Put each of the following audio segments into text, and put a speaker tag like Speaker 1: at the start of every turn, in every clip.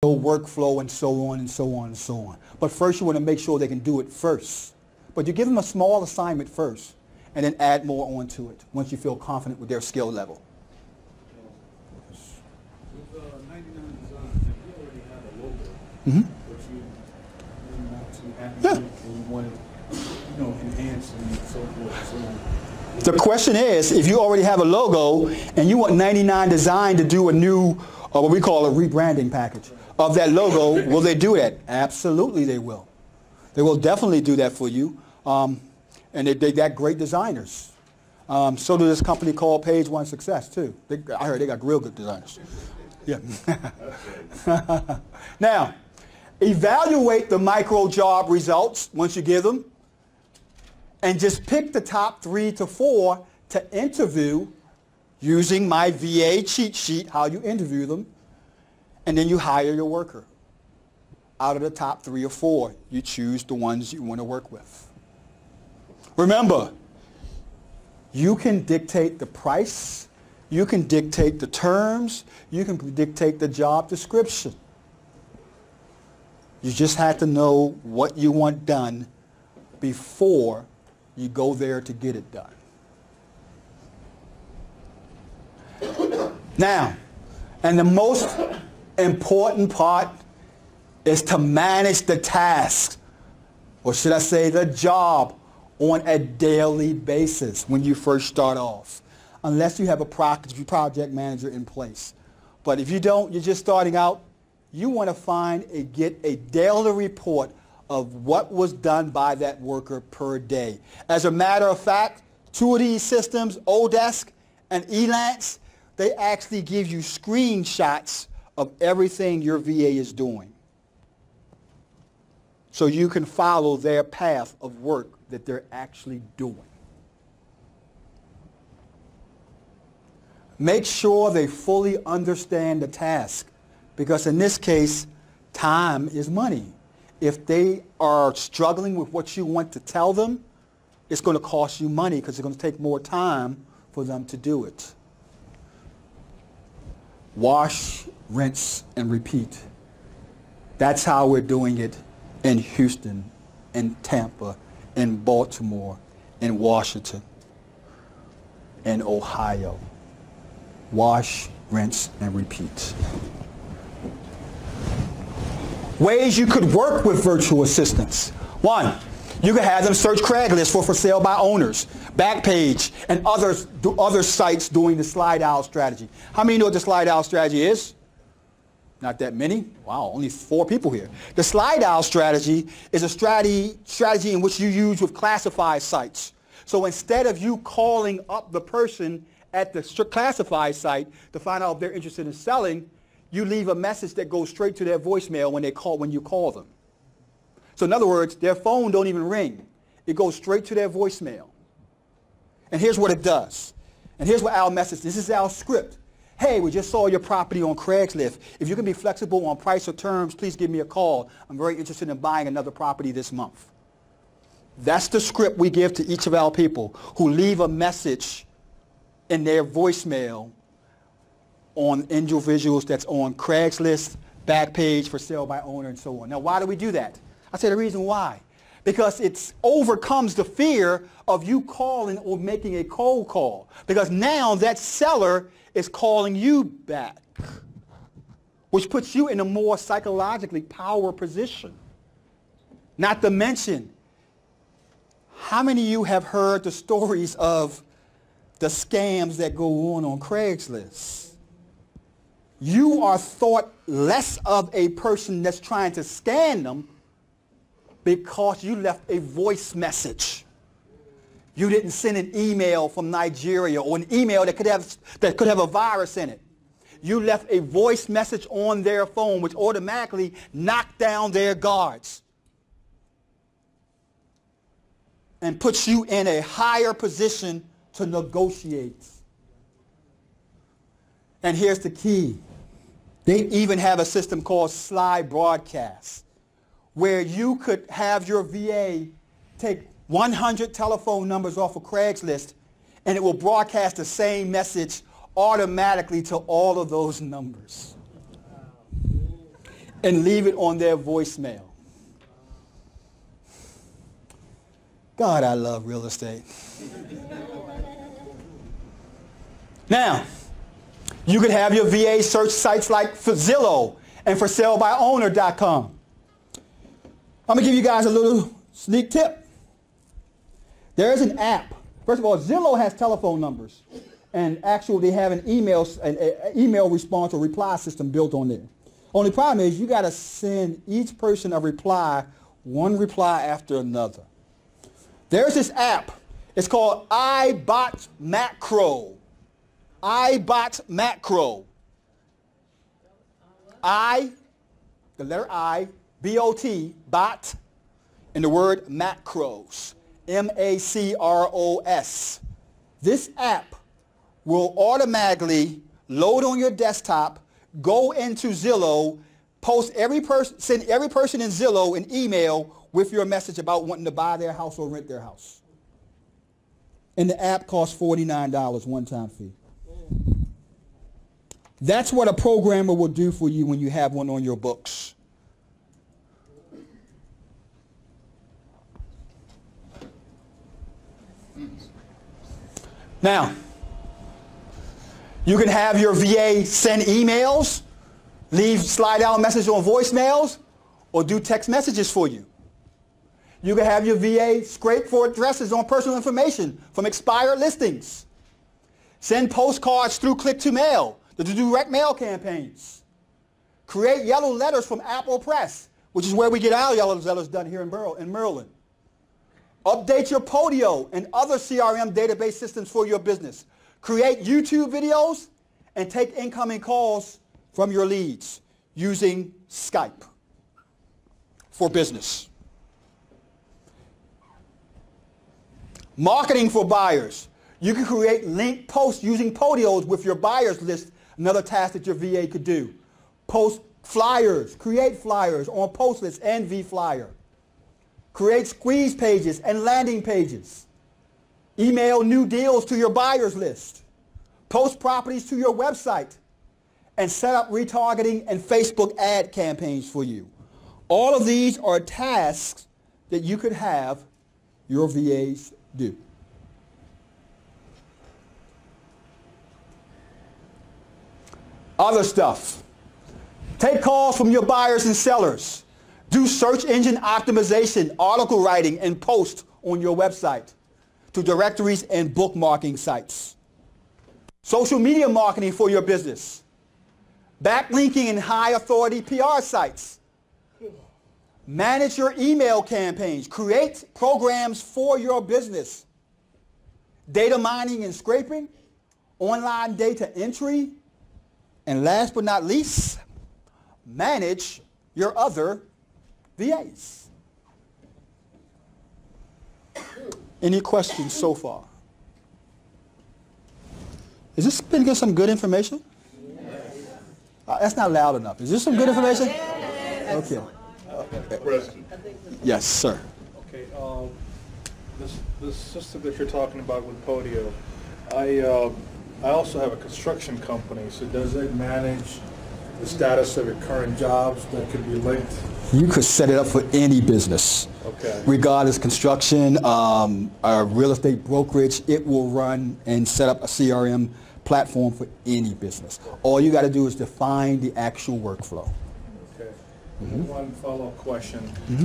Speaker 1: workflow and so on and so on and so on. But first you want to make sure they can do it first. But you give them a small assignment first and then add more onto it once you feel confident with their skill level.
Speaker 2: With 99 designs, you already have a logo, but you want to add
Speaker 1: Yeah.
Speaker 2: and you want to enhance and so forth.
Speaker 1: The question is, if you already have a logo and you want 99 Design to do a new, what we call a rebranding package of that logo, will they do that? Absolutely they will. They will definitely do that for you. And they got great designers. So does this company called Page One Success too. I heard they got real good designers. Yeah. Now, evaluate the micro job results once you give them. And just pick the top 3 to 4 to interview using my VA cheat sheet, how you interview them, and then you hire your worker. Out of the top 3 or 4, you choose the ones you want to work with. Remember, you can dictate the price, you can dictate the terms, you can dictate the job description. You just have to know what you want done before you go there to get it done. Now, and the most important part is to manage the task, or should I say the job, on a daily basis when you first start off, unless you have a project manager in place. But if you don't, you're just starting out, you want to get a daily report of what was done by that worker per day. As a matter of fact, 2 of these systems, Odesk and Elance, they actually give you screenshots of everything your VA is doing. So you can follow their path of work that they're actually doing. Make sure they fully understand the task, because in this case, time is money. If they are struggling with what you want to tell them, it's going to cost you money because it's going to take more time for them to do it. Wash, rinse, and repeat. That's how we're doing it in Houston, in Tampa, in Baltimore, in Washington, in Ohio. Wash, rinse, and repeat. Ways you could work with virtual assistants. 1, you could have them search Craigslist for sale by owners, Backpage, and other sites doing the slide out strategy. How many know what the slide out strategy is? Not that many. Wow, only 4 people here. The slide out strategy is a strategy in which you use with classified sites. So instead of you calling up the person at the classified site to find out if they're interested in selling, you leave a message that goes straight to their voicemail when you call them. So in other words, their phone don't even ring. It goes straight to their voicemail. And here's what it does. And here's what our message, this is our script. Hey, we just saw your property on Craigslist. If you can be flexible on price or terms, please give me a call. I'm very interested in buying another property this month. That's the script we give to each of our people who leave a message in their voicemail on individuals that's on Craigslist, Backpage, for sale by owner, and so on. Now, why do we do that? I say the reason why. Because it overcomes the fear of you calling or making a cold call. Because now that seller is calling you back, which puts you in a more psychologically power position. Not to mention, how many of you have heard the stories of the scams that go on Craigslist? You are thought less of a person that's trying to scam them because you left a voice message. You didn't send an email from Nigeria or an email that could have a virus in it. You left a voice message on their phone, which automatically knocked down their guards and puts you in a higher position to negotiate. And here's the key. They even have a system called slide broadcast, where you could have your VA take 100 telephone numbers off of Craigslist, and it will broadcast the same message automatically to all of those numbers. and leave it on their voicemail. God, I love real estate. Now, you could have your VA search sites like for Zillow and for salebyowner.com. I'm going to give you guys a little sneak tip. There is an app. First of all, Zillow has telephone numbers, and actually they have an email response or reply system built on there. Only problem is you got to send each person a reply, one reply after another. There's this app. It's called iBot Macro. iBot Macro. The letter I, B-O-T, bot, and the word macros, M-A-C-R-O-S. This app will automatically load on your desktop, go into Zillow, send every person in Zillow an email with your message about wanting to buy their house or rent their house. And the app costs $49 one-time fee. That's what a programmer will do for you when you have one on your books. Now, you can have your VA send emails, slide out messages on voicemails, or do text messages for you. You can have your VA scrape for addresses on personal information from expired listings. Send postcards through click-to-mail, the direct mail campaigns. Create yellow letters from Apple Press, which is where we get our yellow letters done here in Maryland. Update your Podio and other CRM database systems for your business. Create YouTube videos and take incoming calls from your leads using Skype for business. Marketing for buyers. You can create link posts using Podios with your buyers list, another task that your VA could do. Post flyers, create flyers on post lists and vFlyer. Create squeeze pages and landing pages. Email new deals to your buyers list. Post properties to your website. And set up retargeting and Facebook ad campaigns for you. All of these are tasks that you could have your VAs do. Other stuff. Take calls from your buyers and sellers. Do search engine optimization, article writing, and post on your website to directories and bookmarking sites. Social media marketing for your business. Backlinking in high authority PR sites. Manage your email campaigns. Create programs for your business. Data mining and scraping. Online data entry. And last but not least, manage your other VAs. Any questions so far? Is this been some good information? That's not loud enough. Is this some good information? Okay.
Speaker 2: Question.
Speaker 1: Yes, sir.
Speaker 3: Okay. This system that you're talking about with Podio, I also have a construction company. So does it manage the status of your current jobs that could be linked?
Speaker 1: You could set it up for any business.
Speaker 3: Okay.
Speaker 1: Regardless construction, a real estate brokerage, it will run and set up a CRM platform for any business. All you got to do is define the actual workflow.
Speaker 3: Okay. One follow-up question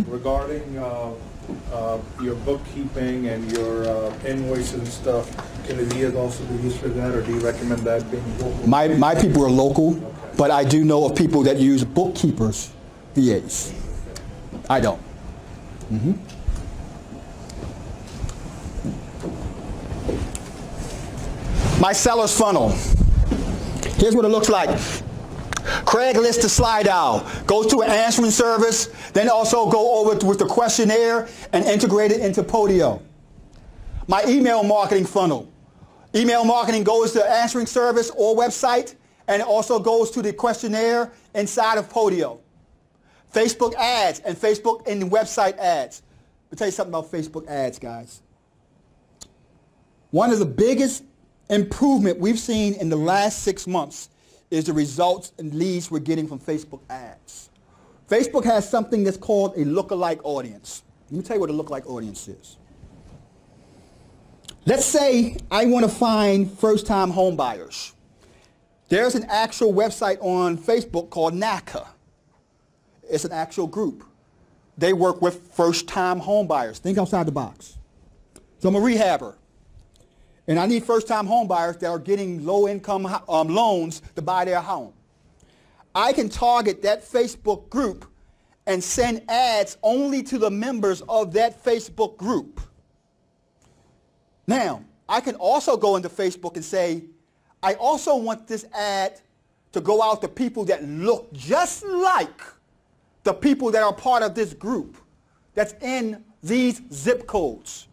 Speaker 3: regarding your bookkeeping and your invoices and stuff. Can the VAs also be used for that, or do you recommend that being local?
Speaker 1: My people are local, but I do know of people that use bookkeepers, VAs. I don't. My seller's funnel. Here's what it looks like. Craigslist to slide out. Goes to an answering service, then also go over with the questionnaire and integrate it into Podio. My email marketing funnel. Email marketing goes to answering service or website, and it also goes to the questionnaire inside of Podio. Facebook ads and Facebook and website ads. I'll tell you something about Facebook ads, guys. One of the biggest improvement we've seen in the last 6 months is the results and leads we're getting from Facebook ads. Facebook has something that's called a lookalike audience. Let me tell you what a lookalike audience is. Let's say I want to find first-time home buyers. There's an actual website on Facebook called NACA. It's an actual group. They work with first-time home buyers. Think outside the box. So I'm a rehabber, and I need first-time home buyers that are getting low-income loans to buy their home. I can target that Facebook group and send ads only to the members of that Facebook group. Now, I can also go into Facebook and say, I also want this ad to go out to people that look just like the people that are part of this group that's in these zip codes.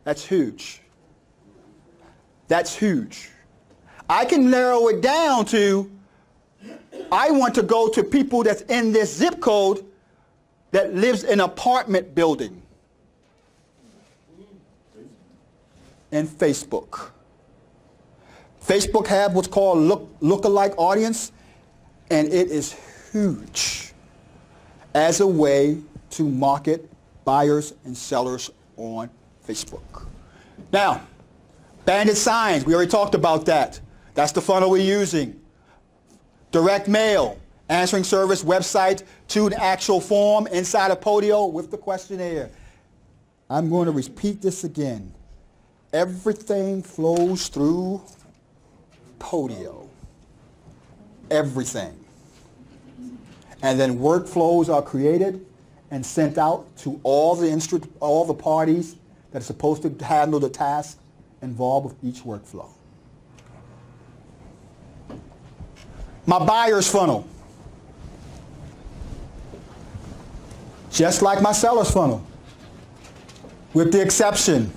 Speaker 1: That's huge. That's huge. I can narrow it down to, I want to go to people that's in this zip code that lives in an apartment building. And Facebook. Facebook have what's called lookalike audience, and it is huge as a way to market buyers and sellers on Facebook. Now, bandit signs, we already talked about that. That's the funnel we're using. Direct mail, answering service, website to an actual form inside of Podio with the questionnaire. I'm going to repeat this again. Everything flows through Podio. Everything. And then workflows are created and sent out to all the parties that are supposed to handle the task involved with each workflow. My buyer's funnel. Just like my seller's funnel. With the exception,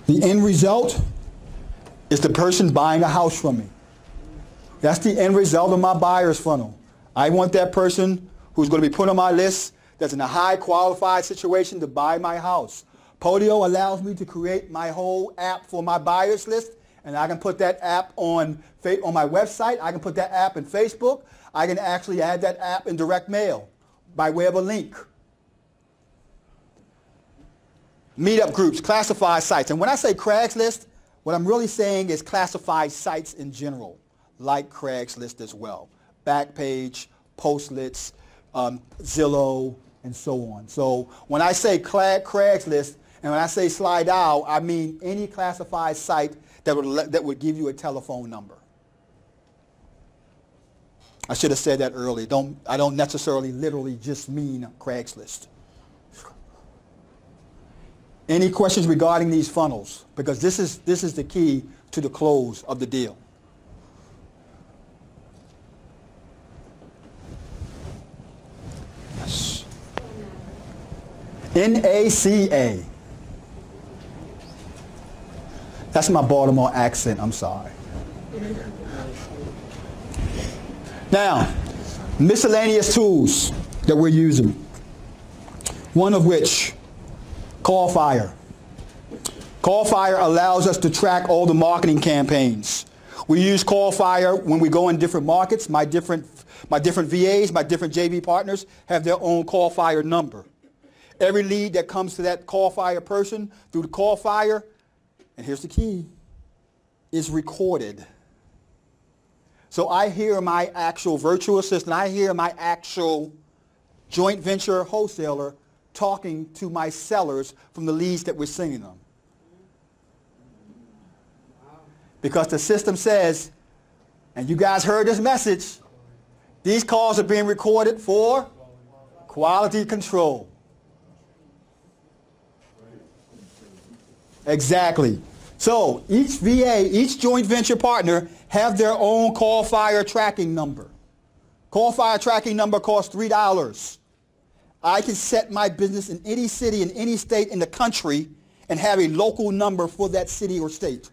Speaker 1: the end result is the person buying a house from me. That's the end result of my buyer's funnel. I want that person who's going to be put on my list that's in a high qualified situation to buy my house. Podio allows me to create my whole app for my buyers list, and I can put that app on my website. I can put that app in Facebook. I can actually add that app in direct mail by way of a link. Meetup groups, classified sites. And when I say Craigslist, what I'm really saying is classified sites in general, like Craigslist as well. Backpage, Postlets, Zillow, and so on. So when I say Craigslist, and when I say slide out, I mean any classified site that would give you a telephone number. I should have said that earlier. I don't necessarily literally just mean Craigslist. Any questions regarding these funnels? Because this is the key to the close of the deal. Yes. NACA. That's my Baltimore accent, I'm sorry. Now, miscellaneous tools that we're using. One of which, CallFire. CallFire allows us to track all the marketing campaigns. We use CallFire when we go in different markets. My different VAs, my different JV partners have their own CallFire number. Every lead that comes to that CallFire person through the CallFire, and here's the key, is recorded. So I hear my actual virtual assistant, I hear my actual joint venture wholesaler talking to my sellers from the leads that we're sending them. Because the system says, and you guys heard this message, these calls are being recorded for quality control. Exactly. So each VA, each joint venture partner have their own CallFire tracking number. CallFire tracking number costs $3. I can set my business in any city, in any state in the country, and have a local number for that city or state.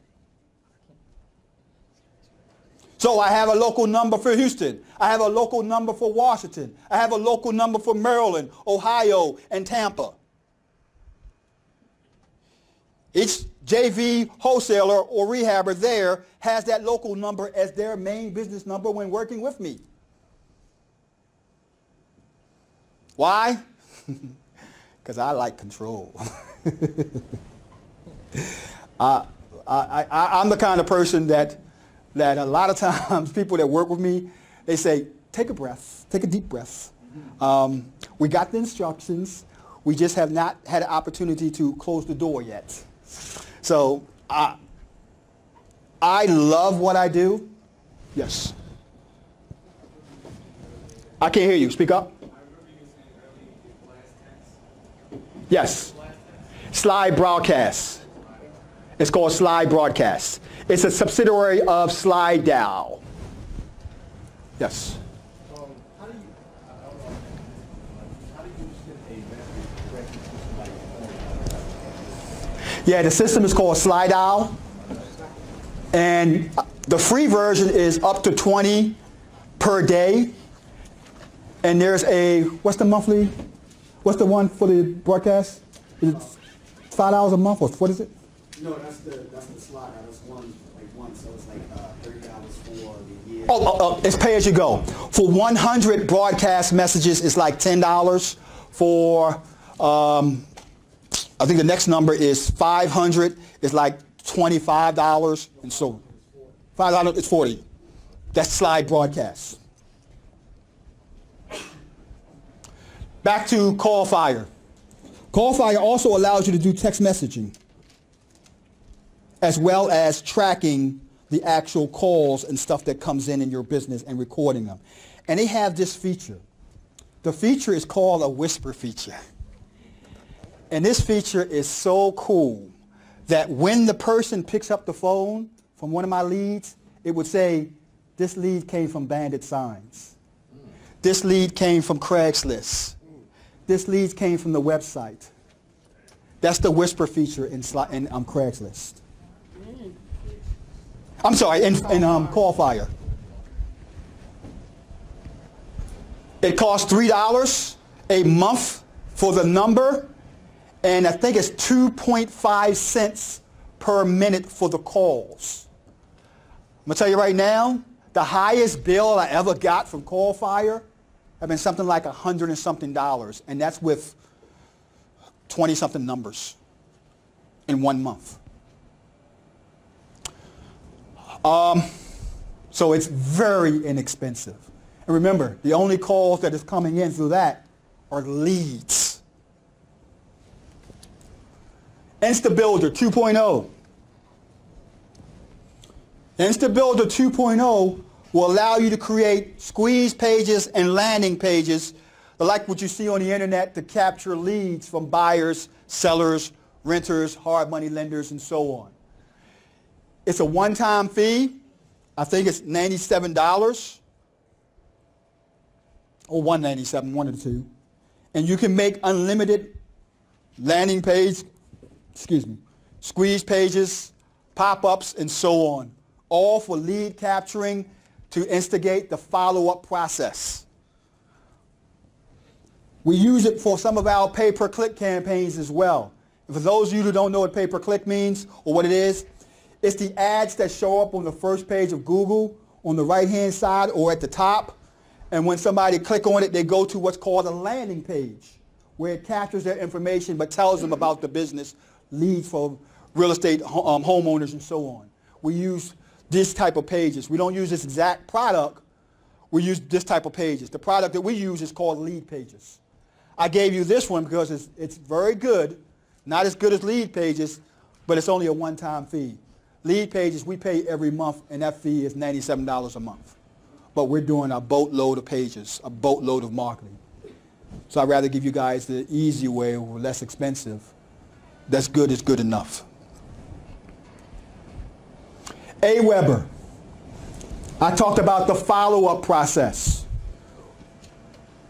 Speaker 1: So I have a local number for Houston. I have a local number for Washington. I have a local number for Maryland, Ohio, and Tampa. Each JV wholesaler or rehabber there has that local number as their main business number when working with me. Why? Because I like control. I'm the kind of person that a lot of times people that work with me, they say, take a breath, take a deep breath. We got the instructions. We just have not had an opportunity to close the door yet. So I love what I do. Yes. I can't hear you. Speak up. Yes. Slide Broadcast. It's called Slide Broadcast. It's a subsidiary of Slide Dow. Yes.
Speaker 2: How do you send a message directly to somebody's phone?
Speaker 1: Yeah, the system is called Slide Dow. And the free version is up to 20 per day. And there's a, what's the monthly? What's the one for the broadcast? Is it $5 a month or what is it?
Speaker 4: No, that's the slide. That's one, so it's like $30 for the year.
Speaker 1: Oh, it's pay as you go. For 100 broadcast messages, it's like $10. For, I think the next number is 500. It's like $25. And so, $5 is 40. That's Slide Broadcast. Back to CallFire. CallFire also allows you to do text messaging, as well as tracking the actual calls and stuff that comes in your business and recording them. And they have this feature. The feature is called a whisper feature. And this feature is so cool that when the person picks up the phone from one of my leads, it would say, this lead came from Bandit Signs. This lead came from Craigslist. This lead came from the website. That's the whisper feature in Craigslist. I'm sorry, in CallFire. It costs $3 a month for the number, and I think it's 2.5 cents per minute for the calls. I'm going to tell you right now, the highest bill I ever got from CallFire have been something like $100 and something, and that's with 20-something numbers in 1 month. So it's very inexpensive. And remember, the only calls that is coming in through that are leads. InstaBuilder 2.0. InstaBuilder 2.0 will allow you to create squeeze pages and landing pages like what you see on the internet to capture leads from buyers, sellers, renters, hard money lenders, and so on. It's a one-time fee. I think it's $97 or $197, one of the two. And you can make unlimited landing page, squeeze pages, pop-ups, and so on, all for lead capturing to instigate the follow-up process. We use it for some of our pay-per-click campaigns as well. And for those of you who don't know what pay-per-click means or what it is, it's the ads that show up on the first page of Google on the right-hand side or at the top. And when somebody click on it, they go to what's called a landing page, where it captures their information but tells them about the business, leads for real estate homeowners and so on. We use this type of pages. We don't use this exact product. We use this type of pages. The product that we use is called Leadpages. I gave you this one because it's very good, not as good as Leadpages, but it's only a one-time fee. Leadpages we pay every month, and that fee is $97 a month. But we're doing a boatload of pages, a boatload of marketing. So I'd rather give you guys the easy way or less expensive. That's good is good enough. Aweber. I talked about the follow-up process.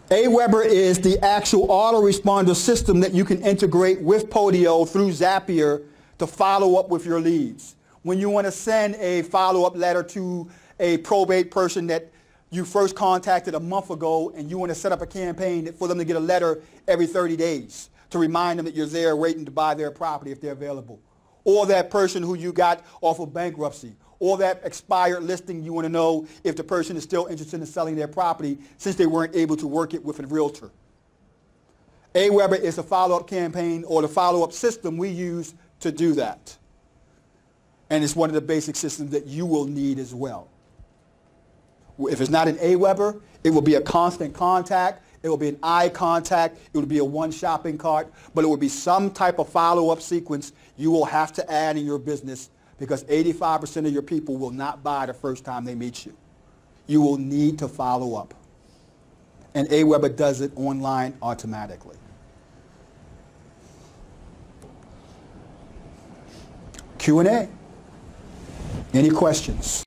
Speaker 1: Aweber is the actual autoresponder system that you can integrate with Podio through Zapier to follow up with your leads. When you want to send a follow-up letter to a probate person that you first contacted a month ago and you want to set up a campaign for them to get a letter every 30 days to remind them that you're there waiting to buy their property if they're available. Or that person who you got off of bankruptcy. Or that expired listing, you want to know if the person is still interested in selling their property since they weren't able to work it with a realtor. Aweber is a follow-up campaign or the follow-up system we use to do that. And it's one of the basic systems that you will need as well. If it's not an Aweber, it will be a constant contact, it will be an eye contact, it will be a one shopping cart, but it will be some type of follow-up sequence you will have to add in your business because 85% of your people will not buy the first time they meet you. You will need to follow up. And Aweber does it online automatically. Q&A. Any questions?